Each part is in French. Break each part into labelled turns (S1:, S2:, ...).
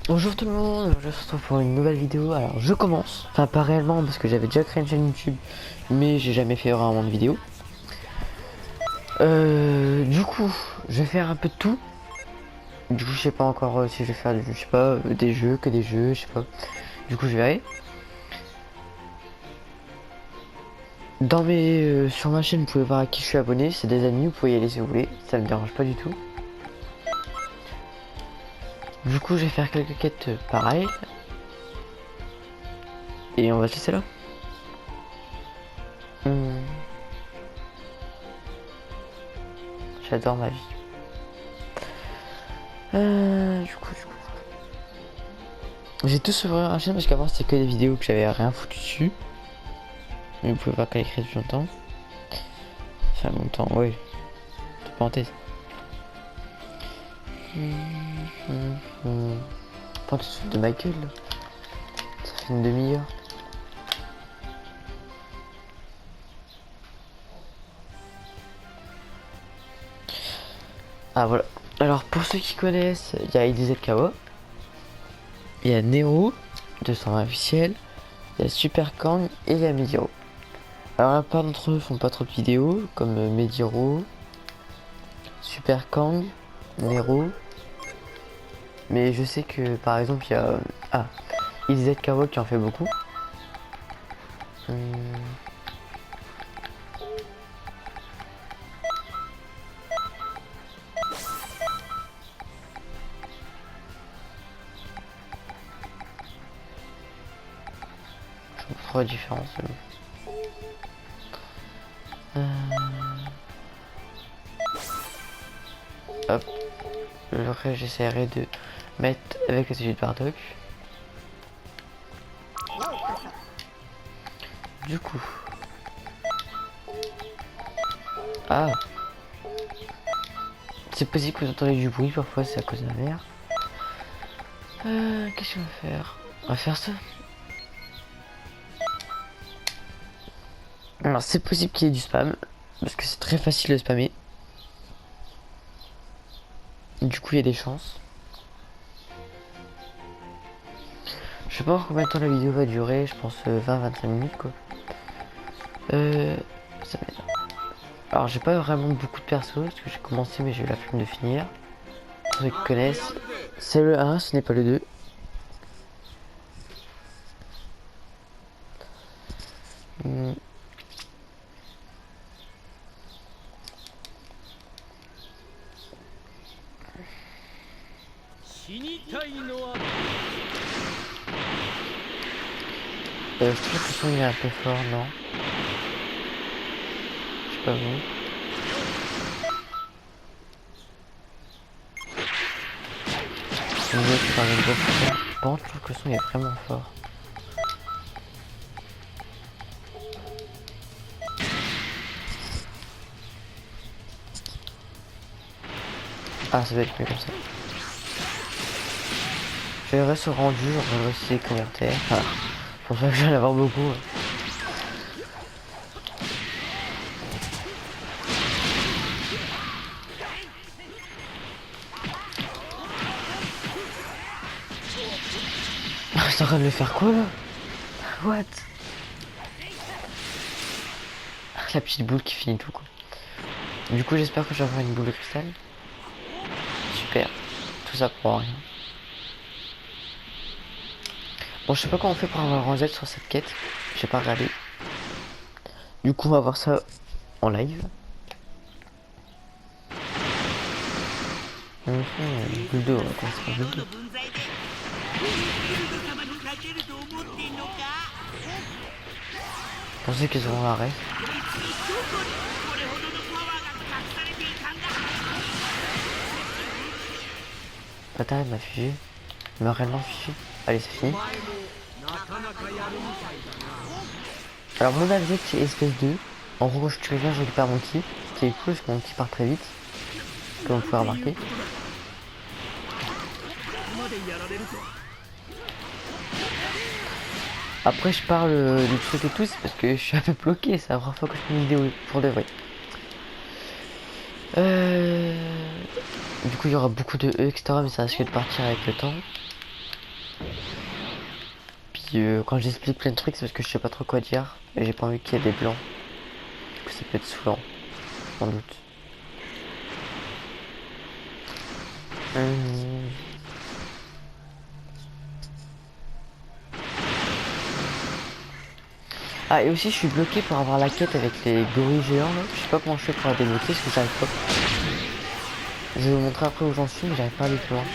S1: Bonjour tout le monde, je se retrouve pour une nouvelle vidéo. Alors je commence, enfin pas réellement parce que j'avais déjà créé une chaîne YouTube, mais j'ai jamais fait vraiment de vidéo. Du coup, je vais faire un peu de tout. Du coup, je sais pas encore si je vais faire, je sais pas, des jeux, que des jeux, je sais pas. Du coup, je verrai. Sur ma chaîne, vous pouvez voir à qui je suis abonné. C'est des amis, vous pouvez y aller si vous voulez. Ça me dérange pas du tout. Du coup, je vais faire quelques quêtes pareilles. Et on va se laisser là. Hmm, J'adore ma vie. Du coup. J'ai tout sur la chaîne parce qu'avant c'était que des vidéos que j'avais rien foutu dessus. Mais vous pouvez voir qu'elle est créée depuis longtemps. Enfin longtemps, oui. Entre parenthèses. Prends tout de suite de ma gueule là. Ça fait une demi-heure. Ah voilà. Alors pour ceux qui connaissent, il y a IDZKO. Il y a Nero, 220 officiel. Il y a Super Kang et il y a Mediro. Alors la plupart d'entre eux font pas trop de vidéos, comme Mediro, Super Kang, Nero. Mais je sais que par exemple il y a IDZKO qui en fait beaucoup. Hum, je vois trop la différence. Hop. Après j'essaierai de mettre avec les études Bardock. Du coup. Ah, c'est possible que vous entendez du bruit parfois, c'est à cause de la mer. Qu'est-ce qu'on va faire? On va faire ça. Alors c'est possible qu'il y ait du spam, parce que c'est très facile de spammer. Du coup il y a des chances. Je sais pas encore combien de temps la vidéo va durer, je pense 20-25 minutes quoi. Ça m'énerve. Alors j'ai pas vraiment beaucoup de persos, parce que j'ai commencé mais j'ai eu la flemme de finir. Pour ceux qui connaissent, c'est le 1, ce n'est pas le 2. Hmm. Je trouve que le son il est un peu fort, non? Je sais pas vous. Une autre par exemple, bon, je trouve que le son est vraiment fort. Ah, ça doit être mieux comme ça. Je verrai ce rendu, je regarderai aussi les commentaires. Voilà. C'est pour ça que je vais en avoir beaucoup. Je suis en train de le faire quoi là? What? La petite boule qui finit tout quoi. Du coup j'espère que je vais avoir une boule de cristal. Super. Tout ça pour rien. Bon je sais pas comment on fait pour avoir un rangette sur cette quête. J'ai pas regardé. Du coup on va voir ça en live. Boule d'eau, on va commencer par boule d'eau. Je pensais qu'ils auront l'arrêt. Attends, elle m'a figé. Elle m'a réellement figé. Allez, c'est fini. Alors, mon allié, c'est espèce 2. En gros, quand je tue quelqu'un, je récupère mon ki. Ce qui est cool, parce que mon ki part très vite. Comme vous pouvez remarquer. Après, je parle du truc et tout, c'est parce que je suis un peu bloqué. C'est la première fois que je fais une vidéo pour de vrai. Du coup, il y aura beaucoup de E, etc. Mais ça risque de partir avec le temps. si quand j'explique plein de trucs, c'est parce que je sais pas trop quoi dire. Et j'ai pas envie qu'il y ait des blancs. Du coup, ça peut être saoulant, sans doute. Ah, et aussi je suis bloqué pour avoir la quête avec les gorilles géants là. Je sais pas comment je fais pour la débloquer parce que j'arrive pas. Je vais vous montrer après où j'en suis, mais j'arrive pas à aller plus loin. Du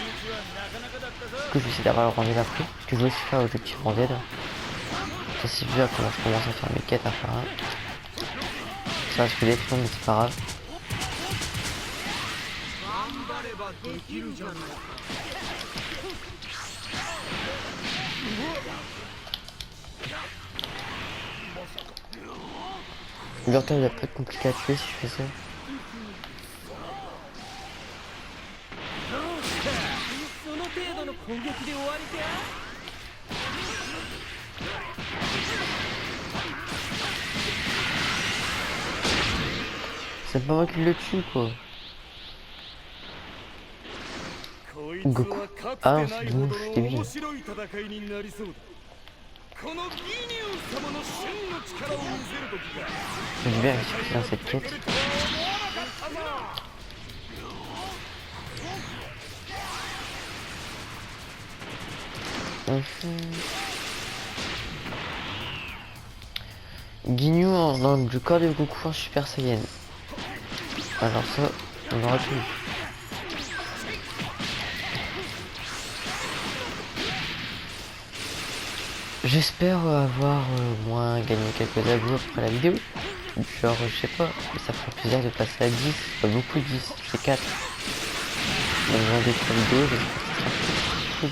S1: coup je vais essayer d'avoir le rang Z après. Parce que je vais aussi faire l'objectif rang Z. Ça c'est vu à comment je commence à faire mes quêtes à faire un. Ça va se filer plus long mais c'est pas grave. Bientôt il va pas être compliqué à tuer si je fais ça. C'est pas moi qui le tue quoi. Goku. Ah non, c'est Ginyu, je suis débile. Je vais expliquer dans cette quête. Ginyu dans le corps de Goku en Super Saiyan. Alors ça, on aura tout. J'espère avoir moins gagné quelques abos après la vidéo. Genre, je sais pas, ça ferait plaisir de passer à 10, pas beaucoup 10, c'est 4. Donc dans des 3 vidéos, cool.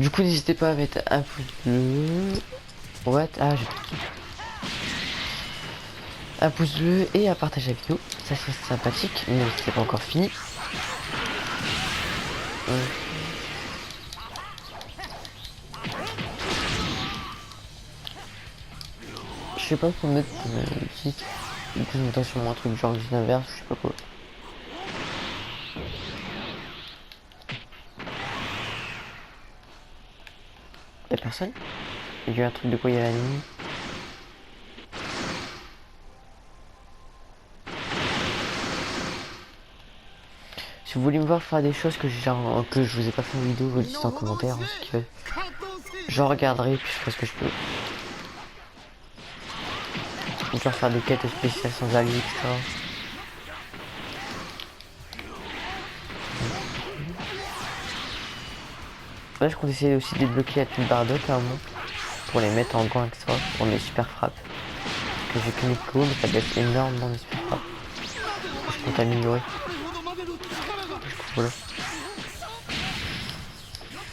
S1: Du coup, n'hésitez pas à mettre un pouce bleu. What? Ah, j'ai un pouce bleu et à partager la vidéo. Ça serait sympathique, mais c'est pas encore fini. Je sais pas comment mettre titre. Du coup, je mettrai sûrement un truc genre juste inverse, je sais pas quoi. Y'a personne? Il y a eu un truc de quoi il y a la nuit. Si vous voulez me voir faire des choses que je vous ai pas fait en vidéo, vous le dites en commentaire, hein, ce qu'ils veulent. Je regarderai puis je ferai ce que je peux. Genre faire des quêtes spéciales sans alliés, etc. Là je compte essayer aussi de débloquer la petite Bardock à un moment. Pour les mettre en gants, etc. Pour mes super frappes. Que j'ai que mes coups, mais ça baisse énormément mes super frappes. Je compte améliorer. Du coup voilà.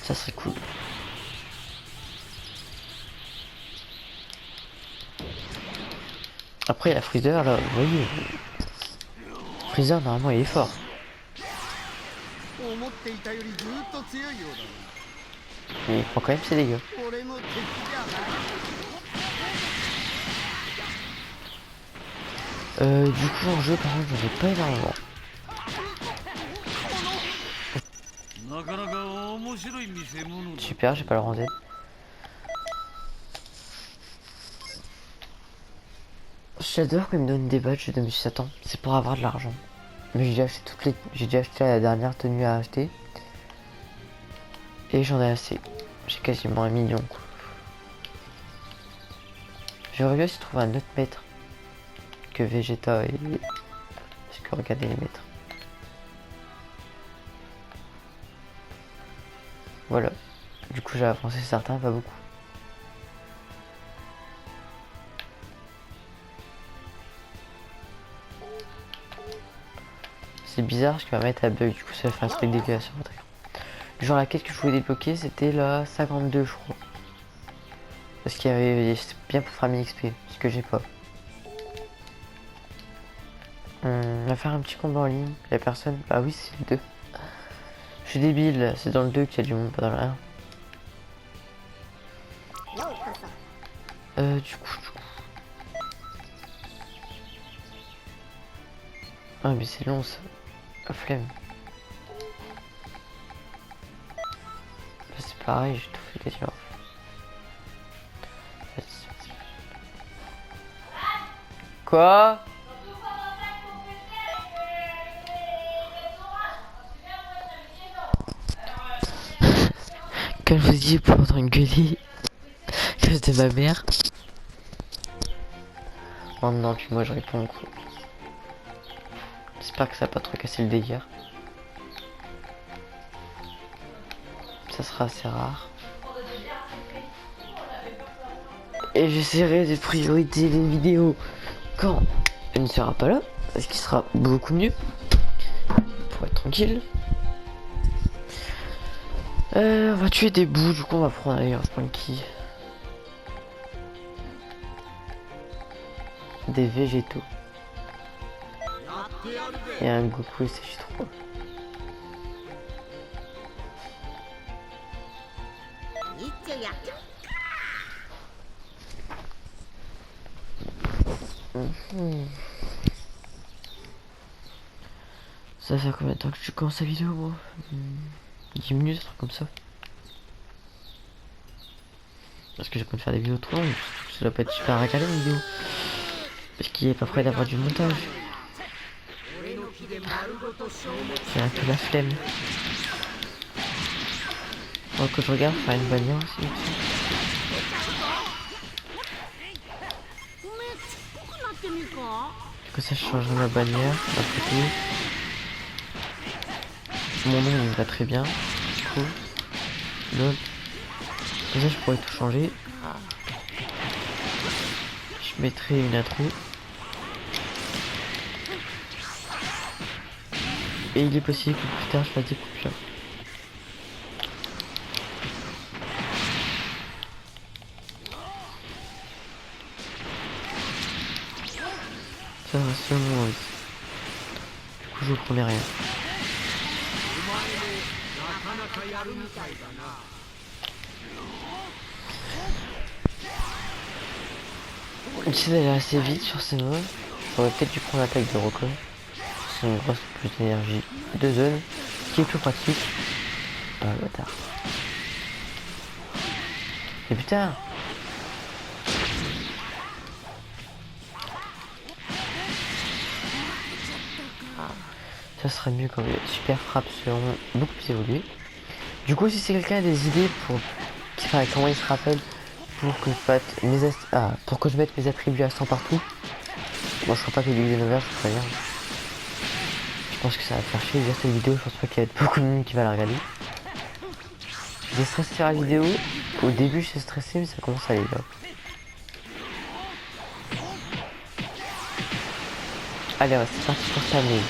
S1: Ça serait cool. Après, il y a Freezer là, vous voyez. Freezer, normalement, il est fort. Mais il prend quand même ses dégâts. Du coup, en jeu, par contre, j'en ai pas énormément. Super, j'ai pas le rang. J'adore quand ils me donnent des badges de Monsieur Satan, c'est pour avoir de l'argent. Mais j'ai déjà acheté la dernière tenue à acheter. Et j'en ai assez. J'ai quasiment 1 million. J'aurais bien aussi trouver un autre maître que Vegeta et... Parce que regardez les maîtres. Voilà. Du coup j'ai avancé certains, pas beaucoup. C'est bizarre parce que ma maître a bug, du coup ça va faire un truc dégueulasse sur votre écran. Genre la quête que je voulais débloquer c'était la 52 je crois. Parce qu'il y avait... C'était bien pour faire 1000 XP, ce que j'ai pas. On va faire un petit combat en ligne, y'a personne. Ah oui c'est le 2. Je suis débile, c'est dans le 2 qu'il y a du monde, pas dans le 1. Du coup... Ah mais c'est long ça. La flemme. Là c'est pareil, j'ai tout fait quasiment. Quoi? Quand je vous dis pour entendre gueuler à cause de ma mère. Oh non, puis moi je réponds au coup. J'espère que ça va pas trop casser le délire. Ça sera assez rare. Et j'essaierai de prioriser les vidéos quand elle ne sera pas là, parce qu'il sera beaucoup mieux pour être tranquille. On va tuer des bouts, du coup on va prendre d'ailleurs Funky. Des végétaux. Et un Goku SH3. Ça fait combien de temps que tu commences la vidéo, moi 10 minutes, un truc comme ça. Parce que j'ai pas de faire des vidéos trop longues. Ça doit pas être super à caler une vidéo. Parce qu'il est pas prêt d'avoir du montage. J'ai un peu la flemme. Bon, que je regarde, faire une bannière aussi. Du coup ça je changerai ma bannière, ma photo. Mon nom il me va très bien. Du coup. Donc. Comme ça je pourrais tout changer. Je mettrai une intro. Et il est possible que plus tard je fasse des coupures. Ça va seulement oui. Du coup je vous promets rien. J'essaie d'aller assez vite sur ces modes. J'aurais peut-être dû prendre l'attaque de Rocco. C'est une grosse plus d'énergie de zone qui est plus pratique. Ah bâtard. Et putain. Ça serait mieux quand les super frappes seront beaucoup plus évoluées. Du coup si c'est quelqu'un a des idées pour comment il se rappelle pour que je mette mes attributs à 100 partout. Moi je crois pas que les vidéos nouvelles c'est très bien. Je pense que ça va faire chier déjà cette vidéo, je pense pas qu'il y a beaucoup de monde qui va la regarder. J'ai stressé sur la vidéo, au début j'étais stressé mais ça commence à aller là. Allez ouais, c'est parti pour ça mais...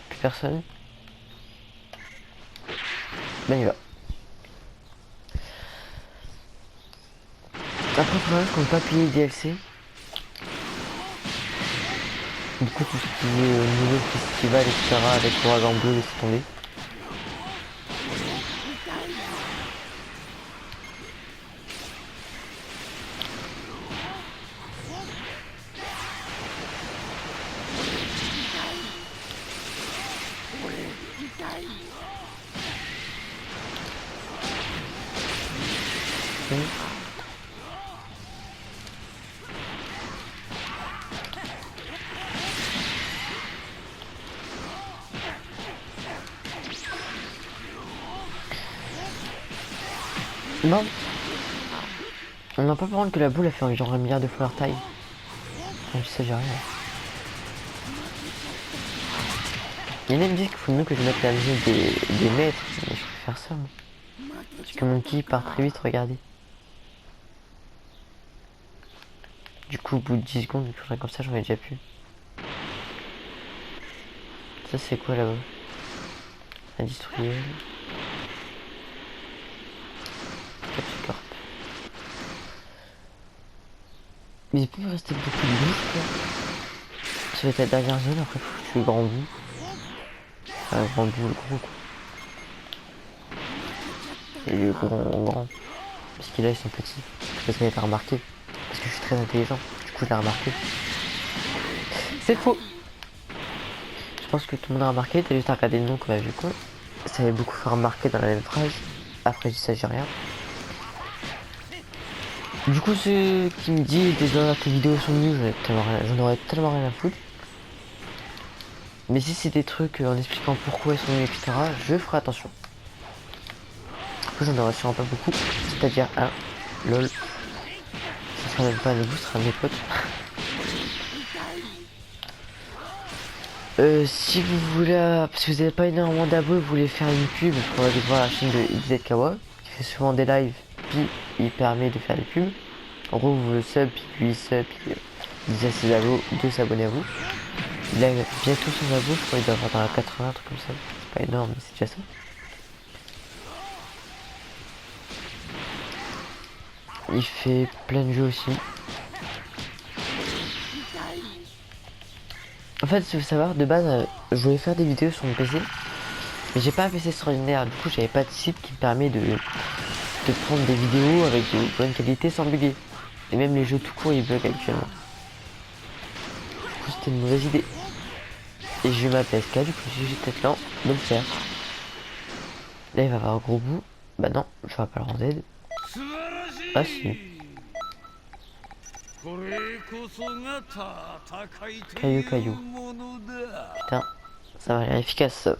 S1: Plus personne. Ben il va. Après il faudra qu'on ne pas payer DLC. Du coup tout ce qui est nouveau festival etc avec l'ouragan bleu laisse tomber. Non. On n'a pas par contre que la boule a fait genre 1 milliard de fois leur taille. Donc ça j'ai rien. Il y en a qui me disent qu'il faut mieux que je mette la musique des maîtres, mais je préfère ça moi. Parce que mon ki part très vite, regardez. Du coup au bout de 10 secondes, quelque chose comme ça j'en ai déjà plus. Ça c'est quoi là-bas? Industriel. Capsicorp. Mais il peut me rester beaucoup de bouche quoi. Ça va être la dernière zone, après faut que je suis grand bout. Enfin grand bout, le gros quoi. Et le grand. Parce que là ils sont petits. Je sais pas si vous avez remarqué. Parce que je suis très intelligent. Du coup je l'ai remarqué. c'est faux. Je pense que tout le monde a remarqué, t'as juste à regarder le nom qu'on a vu quoi. Ça avait beaucoup fait remarquer dans la même phrase. Après, il s'agit rien. Du coup, ceux qui me disent désolé tes vidéos sont nulles, j'en aurais tellement rien à foutre. Mais si c'est des trucs en expliquant pourquoi ils sont nuls, etc., je ferai attention. Du coup, j'en aurais sûrement pas beaucoup. C'est-à-dire un. Lol. Ce sera même pas avec vous, ce sera mes potes. Si vous voulez, parce que vous n'avez pas énormément d'abonnés, vous voulez faire une pub, il faudra aller voir la chaîne de XZ Kawa, qui fait souvent des lives, puis il permet de faire des pubs. En gros, vous le sub, puis lui sub, puis il dit à ses abos de s'abonner à vous. Il a bientôt son abo, je crois qu'il doit avoir dans la 80, un truc comme ça. C'est pas énorme, mais c'est déjà ça. Il fait plein de jeux aussi. En fait, si vous savoir, de base, je voulais faire des vidéos sur mon PC, mais j'ai pas un PC extraordinaire. Du coup, j'avais pas de site qui me permet de prendre des vidéos avec de bonne qualité sans bugger. Et même les jeux tout court, ils bug actuellement. Du coup, c'était une mauvaise idée. Et j'ai eu ma PSK, du coup, j'ai peut-être lent de le faire. Là, il va avoir un gros bout. Bah non, je vais pas le rendre aide. Ah si. Caillou, caillou. Putain, ça va l'air efficace ça.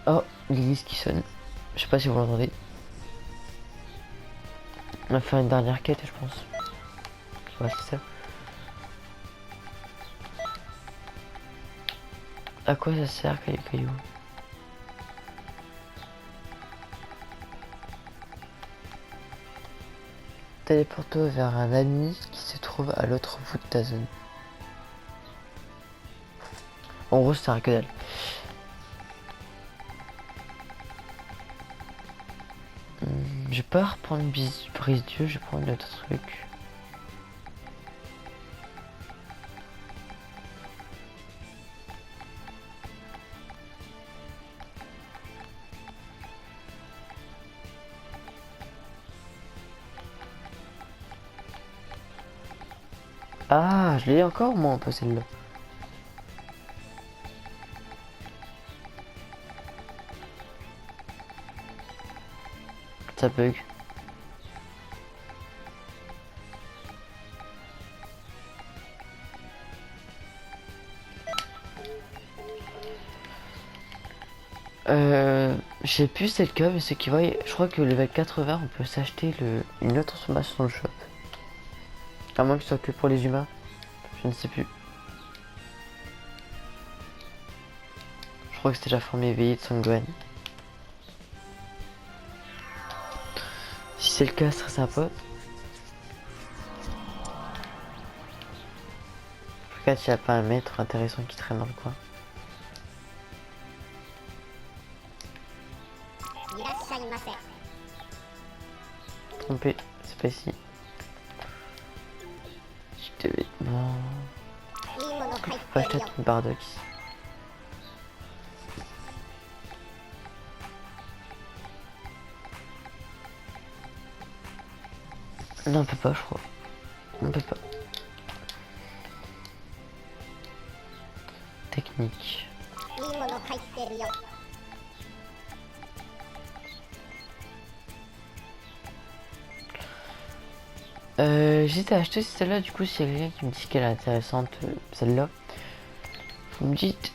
S1: Oh, l'église qui sonne. Je sais pas si vous l'entendez. On va faire une dernière quête, je pense. Ouais, c'est ça. À quoi ça sert, caillou, caillou? Téléporte-toi vers un ami qui se trouve à l'autre bout de ta zone. En gros, c'est un que dalle. Je vais pas reprendre une brise Dieu, je vais prendre un autre truc. Ah, je l'ai encore moi un peu celle-là. Ça bug. Je sais plus si c'est le cas, mais ceux qui voient, je crois que le level 80, on peut s'acheter une autre transformation dans le shop. À moins que ce soit que pour les humains. Je ne sais plus. Je crois que c'était la forme éveillée de Son Gohan. Si c'est le cas, c'est très sympa. Regarde s'il n'y a pas un maître intéressant qui traîne dans le coin. Trompé, c'est pas ici. J'ai des vêtements. Je peux acheter une Bardock ici. Non, on peut pas, je crois. On peut pas. Technique. J'hésitais à acheter celle-là, du coup, s'il y a quelqu'un qui me dit qu'elle est intéressante, celle-là, vous me dites.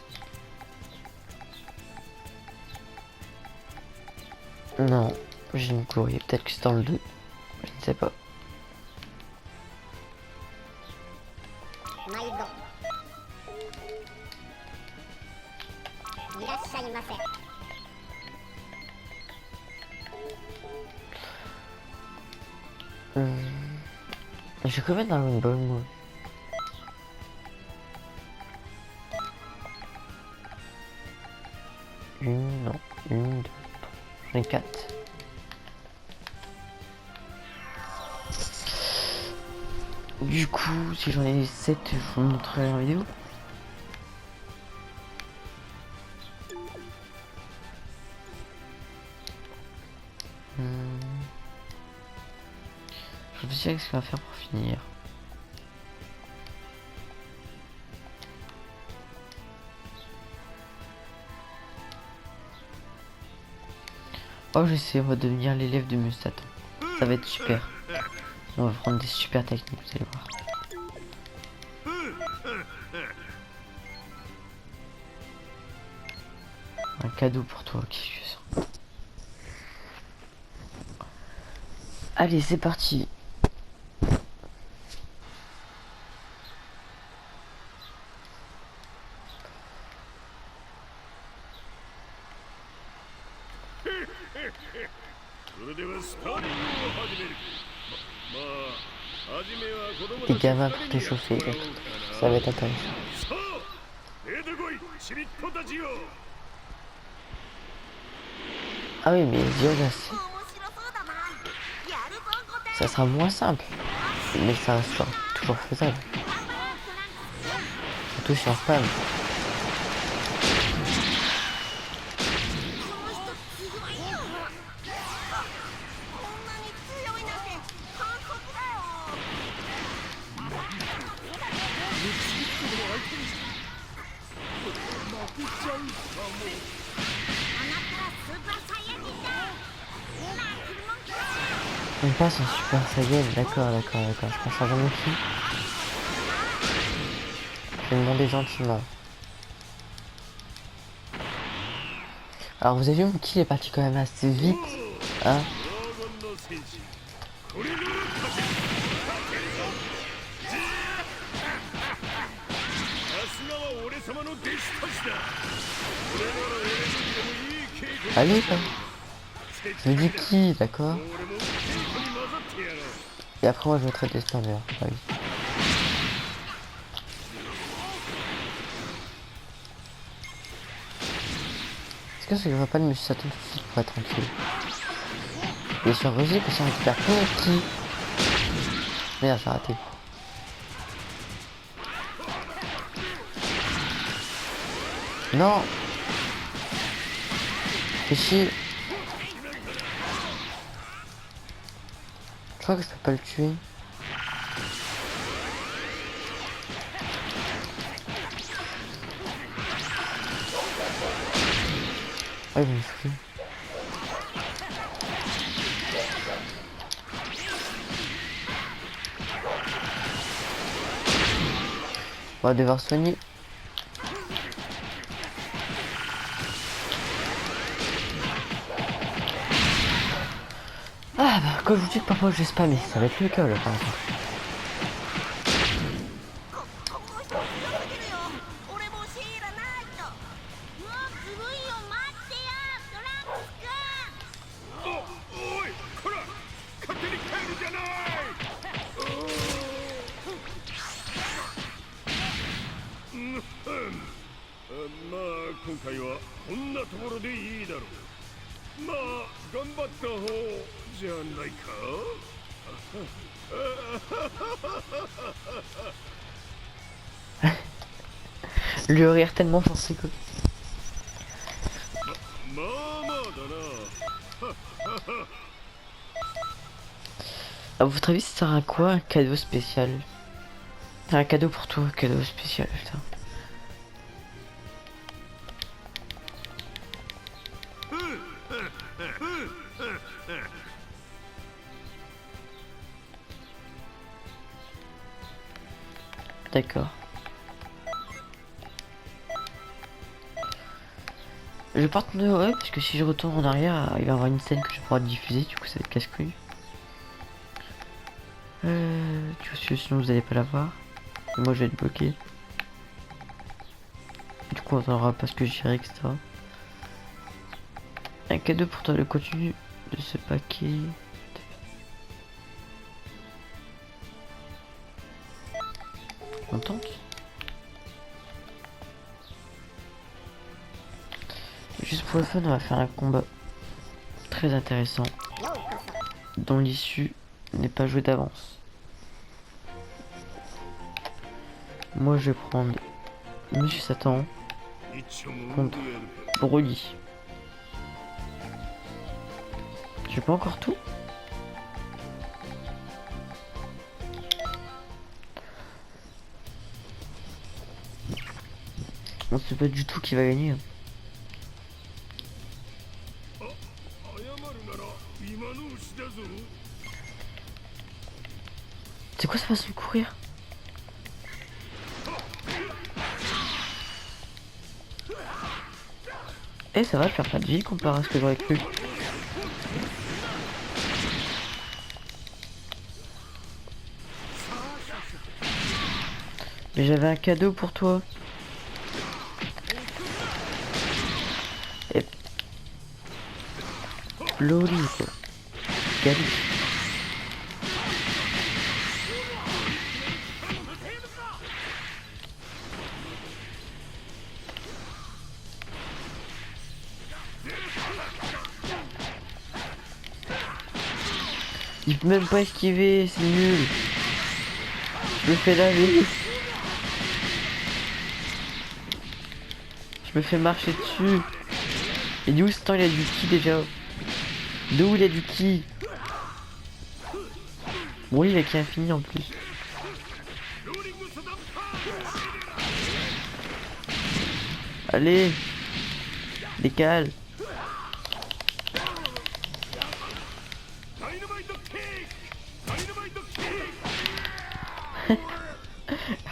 S1: Non, j'ai une courrier, peut-être que c'est dans le 2, je ne sais pas. J'ai combien dans le ball moi? Non, une, deux, trois, j'en ai 4. Du coup, si j'en ai 7, je vous montrerai en vidéo. sais qu'est-ce qu'on va faire pour finir. Oh, je sais, on va devenir l'élève de Mustatan. Ça va être super. On va prendre des super techniques, vous allez voir. Un cadeau pour toi, qu'est-ce que c'est? Allez, c'est parti. Des gamins pour t'échauffer, ça va être intéressant. Ah oui, mais déjà, ça sera moins simple, mais ça sera toujours faisable. Surtout sur spam. On passe en Super Saiyan, d'accord. Je pense à vraiment qui. Je vais demander gentiment. Alors vous avez vu, mon kill est parti quand même assez vite, hein. Allez, quoi. Je me dis qui, d'accord. Et après moi je vais traiter des spammers. Ah oui. Est-ce que je vois pas le Mustatan tout de suite pour être tranquille? Et sur Rosé, parce qu'on récupère plein de petits. Merde, j'ai raté. Non. Fais chier. Je crois que je peux pas le tuer. Ah, il me fout. On va devoir soigner. Ah bah quand je vous dis que parfois je vais spammer, ça va être le cas là par exemple. Le rire tellement forcé que... À votre avis, ça sert à quoi un cadeau spécial? Un cadeau pour toi, un cadeau spécial, putain. D'accord. Je parte de ouais, parce que si je retourne en arrière, il va y avoir une scène que je pourrai diffuser, du coup ça va être casse-couille. Tu vois, sinon vous allez pas la voir. Et moi je vais être bloqué. Du coup on entendra pas ce que je dirai, etc. Un cadeau pour toi, le contenu de ce paquet. On tente. Juste pour le fun, on va faire un combat très intéressant dont l'issue n'est pas jouée d'avance. Moi je vais prendre Monsieur Satan contre Broly. J'ai pas encore tout. On sait pas du tout qui va gagner. C'est quoi ça façon de courir? Eh ça va, je perds pas de vie comparé à ce que j'aurais cru. Mais j'avais un cadeau pour toi. Et... Loli quoi. Gali. Il peut même pas esquiver, c'est nul. Je me fais laver. Je me fais marcher dessus. Et d'où ce temps il a du ki déjà? D'où il a du ki? Bon il a qui infini en plus. Allez. Décale.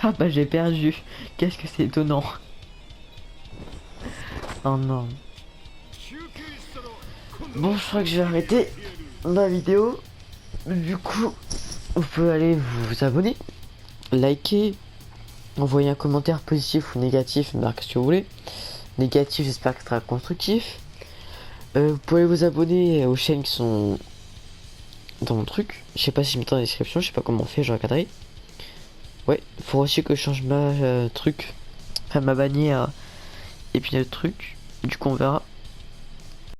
S1: Ah bah j'ai perdu. Qu'est-ce que c'est étonnant. Oh non. Bon je crois que je vais arrêter ma vidéo. Du coup vous pouvez aller vous abonner, liker, envoyer un commentaire positif ou négatif, marquez ce que vous voulez. Négatif j'espère que ce sera constructif. Vous pouvez vous abonner aux chaînes qui sont dans mon truc. Je sais pas si je mets dans la description, je sais pas comment on fait, je regarderai. Ouais, faut aussi que je change ma truc, enfin ma bannière et puis le truc. Du coup on verra.